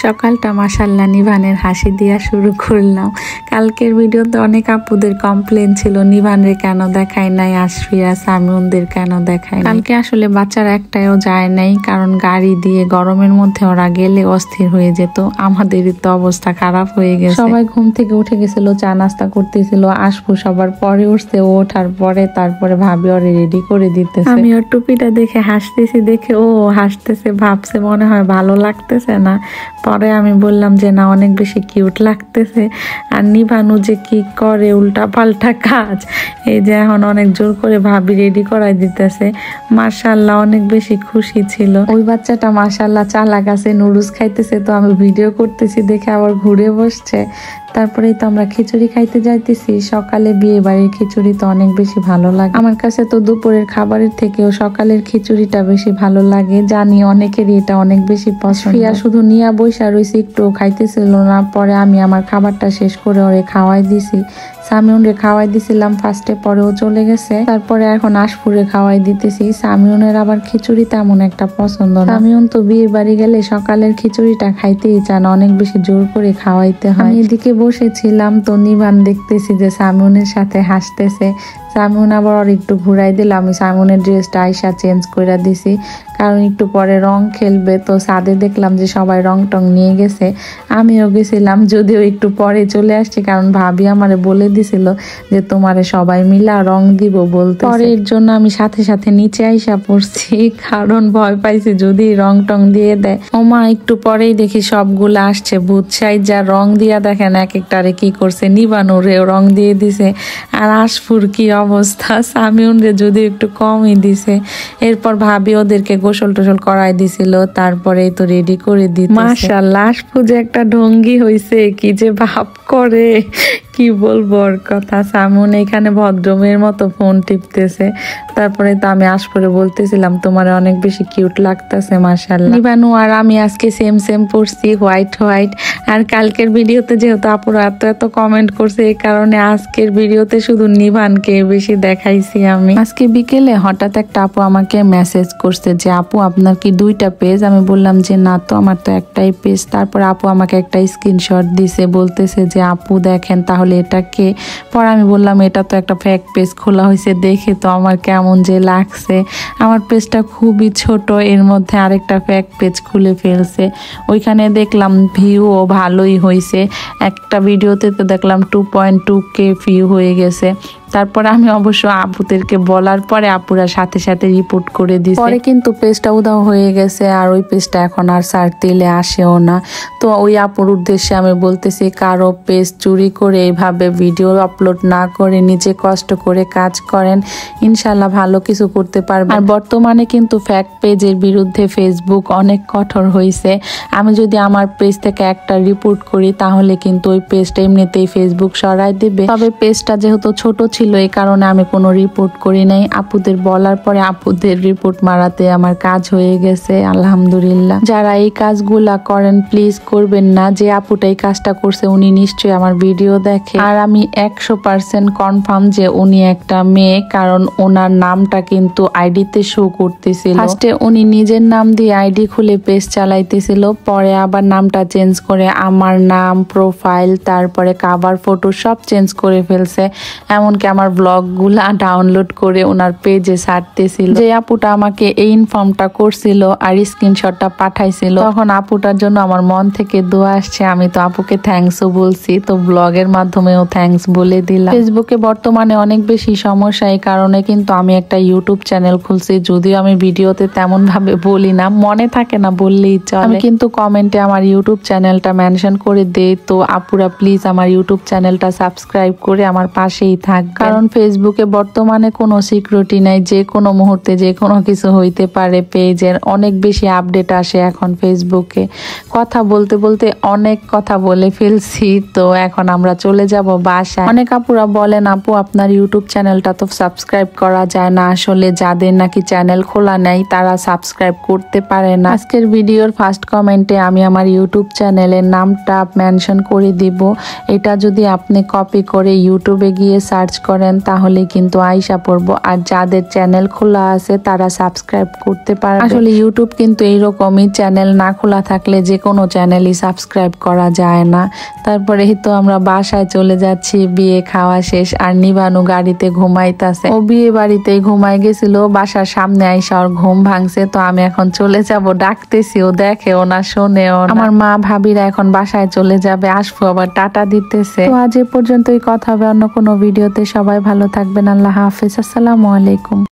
সকালটা মাশাআল্লাহ নিভানের হাসি দিয়া শুরু করলাম। কালকের ভিডিওতে অনেক আপুদের কমপ্লেন ছিল নিভানরে কেন দেখায় নাই, আশফিয়া সামিউনদের কেন দেখায়। কালকে আসলে বাচ্চারা একটাও যায় নাই, কারণ গাড়ি দিয়ে গরমের মধ্যে ওরা গেলে অস্থির হয়ে যেত। আমাদেরই তো অবস্থা খারাপ হয়ে গেছে। সবাই ঘুম থেকে উঠে গেছিল, চা নাস্তা করতেছিল। আশফু সবার পরে উঠছে, ও ওঠার পরে তারপরে ভাবি ওরে রেডি করে দিতেছে। আমি ওর টুপিটা দেখে হাসতেছি, দেখে ও হাসতেছে, ভাবছে মনে হয় ভালো লাগতেছে না। পরে আমি বললাম যে না, অনেক বেশি কিউট লাগতেছে। আর নিভানু যে কি করে উল্টা পাল্টা কাজ, এই যে এখন অনেক জোর করে ভাবি রেডি করাই দিতেছে। মাশাআল্লাহ অনেক বেশি খুশি ছিল। ওই বাচ্চাটা মাশাআল্লাহ চালাক আছে, নুডলস খাইতেছে, তো আমি ভিডিও করতেছি দেখে আবার ঘুরে বসছে। তারপরেই তো আমরা খিচুড়ি খাইতে যাইতেছি। সকালে বিয়ে বাড়ির খিচুড়ি তো অনেক বেশি ভালো লাগে। আমার কাছে তো দুপুরের খাবারের থেকেও সকালের খিচুড়িটা বেশি ভালো লাগে। জানি অনেকেরই এটা অনেক বেশি পছন্দ। ফিয়া শুধু নিয়া বইসা রইছি, একটু খাইতেছিল না। পরে আমি আমার খাবারটা শেষ করে ওরে খাওয়াই দিছি। সামিউনরে খাওয়াই দিছিলাম ফার্স্টে, পরেও চলে গেছে। তারপরে এখন আশফুরে খাওয়াই দিতেছি। সামিউনের আবার খিচুড়ি তেমন একটা পছন্দ না। সামিউন তো বিয়ে বাড়ি গেলে সকালের খিচুড়িটা খাইতেই চান, অনেক বেশি জোর করে খাওয়াইতে হয়। আমি এদিকে বসেছিলাম, তো নিভান দেখতেছি যে সামিউনের সাথে হাসতেছে। সামিউন আবার একটু ঘুরাই দিল। আমি সামিউনের ড্রেসটা আইসা চেঞ্জ করে দিছি, কারণ একটু পরে রং খেলবে। তো ছাদে দেখলাম যে সবাই রং টং নিয়ে গেছে, আমিও গেছিলাম, যদিও একটু পরে চলে আসছি, কারণ ভাবি আমারে বলে দিছিল যে তোমারে সবাই মিলা রং দিব বলতে। পরের জন্য আমি সাথে সাথে নিচে আইসা পড়ছি, কারণ ভয় পাইছি যদি রং টং দিয়ে দেয়। ওমা একটু পরেই দেখি সবগুলো আসছে। ভূত সাইজ যা রং দিয়া দেখেন এক একটারে কি করছে। নিবানুরে রং দিয়ে দিছে, আর আশফুর কি অবস্থা, সামিউন রে যদি একটু কমই দিছে। এরপর ভাবি ওদেরকে গোসল টোসল করাই দিছিল, তারপরে তো রেডি করে দিতে। মাশাআল্লাহ আশফু যে একটা ঢঙ্গি হইছে, কি যে ভাব করে কি বলবো ওর কথা। সামিউন এখানে ভদ্রমের মতো ফোন টিপতেছে। তারপরে তো আমি আশফুরে বলতেছিলাম তোমার অনেক বেশি কিউট লাগতেছে মাশাআল্লাহ। নিবানু আর আমি আজকে সেম সেম পড়ছি, হোয়াইট হোয়াইট। আর কালকের ভিডিওতে যেহেতু আপুরা এত কমেন্ট করছে, এই কারণে আজকের ভিডিওতে শুধু নিভানকে বেশি দেখাইছি আমি। আজকে বিকেলে হঠাৎ একটা আপু আমাকে মেসেজ করছে যে আপু আপনার কি দুইটা পেজ? আমি বললাম যে না তো, আমার তো একটাই পেজ। তারপর আপু আমাকে একটা স্ক্রিনশট দিছে, বলতেছে যে আপু দেখেন তাহলে এটা কে? পর আমি বললাম এটা তো একটা ফেক পেজ খোলা হয়েছে, দেখে তো আমার কেমন যে লাগছে। আমার পেজটা খুবই ছোট, এর মধ্যে আরেকটা ফেক পেজ খুলে ফেলছে। ওইখানে দেখলাম ভিউও ভালোই হয়েছে, একটা ভিডিওতে তো দেখলাম 2.2K ভিউ হয়ে গেছে। তারপরে আমি অবশ্য আপুদেরকে বলার পরে আপুরা সাথে সাথে রিপোর্ট করে দিয়েছে। পরে কিন্তু পেজটা উধাও হয়ে গেছে, আর ওই পেজটা এখন আর সার্চ দিলে আসেও না। তো ওই আপুর উদ্দেশ্যে আমি বলতেছি, কারো পেজ চুরি করে এইভাবে ভিডিও আপলোড না করে নিজে কষ্ট করে কাজ করেন, ইনশাল্লাহ ভালো কিছু করতে পারবেন। আর বর্তমানে কিন্তু ফ্যাক পেজের বিরুদ্ধে ফেসবুক অনেক কঠোর হয়েছে। আমি যদি আমার পেজ থেকে একটা রিপোর্ট করি, তাহলে কিন্তু ওই পেজটা এমনিতেই ফেসবুক সরাই দিবে। তবে পেজটা যেহেতু ছোট ছিল, এই কারণে আমি কোনো রিপোর্ট করি নাই। আপুদের বলার পরে আপুদের রিপোর্ট মারাতে আমার কাজ হয়ে গেছে, আলহামদুলিল্লাহ। যারা এই কাজগুলা করেন প্লিজ করবেন না। যে আপুটা এই কাজটা করছে উনি নিশ্চয়ই আমার ভিডিও দেখে, আর আমি 100% কনফার্ম যে উনি একটা মেয়ে, কারণ ওনার নামটা কিন্তু আইডিতে শো করতেছিল। ফার্স্টে উনি নিজের নাম দিয়ে আইডি খুলে পেজ চালাইতেছিল, পরে আবার নামটা চেঞ্জ করে আমার নাম, প্রোফাইল, তারপরে কাভার ফটো সব চেঞ্জ করে ফেলছে। এমনকি আমার ব্লগ গুলা ডাউনলোড করে ওনার পেজে ছাড়তেছিল। যে আপুটা আমাকে এই ইনফর্মটা করছিল আর স্ক্রিনশটটা পাঠাইছিল, তখন আপুটার জন্য আমার মন থেকে দোয়া আসছে। আমি তো আপুকে থ্যাঙ্কসও বলছি, তো ব্লগের মাধ্যমেও থ্যাঙ্কস বলে দিলাম। ফেসবুকে বর্তমানে অনেক বেশি সমস্যা, এই কারণে কিন্তু আমি একটা ইউটিউব চ্যানেল খুলছি। যদিও আমি ভিডিওতে তেমন ভাবে বলি না, মনে থাকে না বললেই চলে। আমি কিন্তু কমেন্টে আমার ইউটিউব চ্যানেলটা মেনশন করে দেই। তো আপুরা প্লিজ আমার ইউটিউব চ্যানেলটা সাবস্ক্রাইব করে আমার পাশেই থাক, কারণ ফেসবুকে বর্তমানে কোনো সিকিউরিটি নাই, যে কোনো মুহূর্তে যে কোনো কিছু হইতে পারে। পেজের অনেক বেশি আপডেট আসে এখন ফেসবুকে। কথা বলতে বলতে অনেক কথা বলে ফেলছি, তো এখন আমরা চলে যাব বাসায়। অনেক আপুরা বলেন আপু আপনার ইউটিউব চ্যানেলটা তো সাবস্ক্রাইব করা যায় না। আসলে যাদের নাকি চ্যানেল খোলা নেই তারা সাবস্ক্রাইব করতে পারে না। আজকের ভিডিওর ফার্স্ট কমেন্টে আমি আমার ইউটিউব চ্যানেলের নামটা মেনশন করে দিব। এটা যদি আপনি কপি করে ইউটিউবে গিয়ে সার্চ করেন তাহলে কিন্তু আইসা পড়বো। আর যাদের চ্যানেল খোলা আছে তারা সাবস্ক্রাইব করতে পারে। আসলে ইউটিউব কিন্তু এইরকমই, চ্যানেল না খোলা থাকলে যে কোনো চ্যানেলই সাবস্ক্রাইব করা যায় না। তারপরে তো আমরা বাসায় চলে যাচ্ছি, বিয়ে খাওয়া শেষ। আর নিবানু গাড়িতে ঘুমাইতেছে, ও বিয়ে বাড়িতেই ঘুমাই গেছিল, বাসার সামনে আইসা ওর ঘুম ভাঙছে। তো আমি এখন চলে যাব, ডাকতেছি, ও দেখেও না শোনেও না। আমার মা ভাবিরা এখন বাসায় চলে যাবে, আসবো আবার টাটা দিতেছে। তো আজ এ পর্যন্তই, কথা হবে অন্য কোনো ভিডিওতে। সবাই ভালো থাকবেন, আল্লাহ হাফেজ, আসসালামু আলাইকুম।